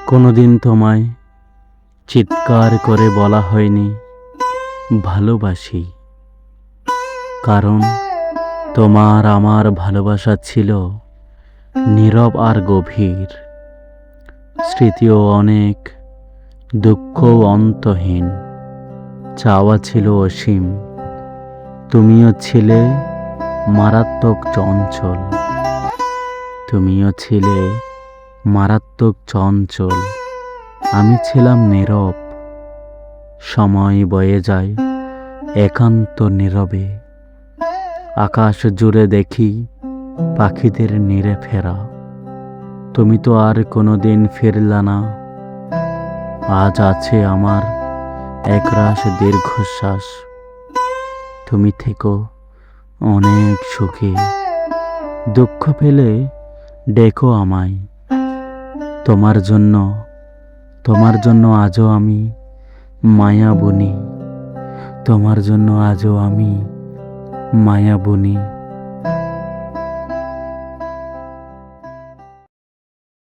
কোনোদিন তোমায় চিৎকার করে বলা হয়নি ভালোবাসি, কারণ তোমার আমার ভালোবাসা ছিল নীরব আর গভীর। স্মৃতিও অনেক, দুঃখও অন্তহীন, চাওয়া ছিল অসীম। তুমিও ছিলে মারাত্মক চঞ্চল, তুমিও ছিলে মারাত্মক চঞ্চল। আমি ছিলাম নীরব। সময় বয়ে যায় একান্ত নীরবে। আকাশ জুড়ে দেখি পাখিদের নিরে ফেরা। তুমি তো আর কোনোদিন ফিরলা না। আজ আছে আমার একরাশ দীর্ঘশ্বাস। তুমি থেকো অনেক সুখী। দুঃখ পেলে ডেকো আমায়। তোমার জন্য আজও আমি মায়া বুনি। তোমার জন্য আজও আমি মায়া বুনি।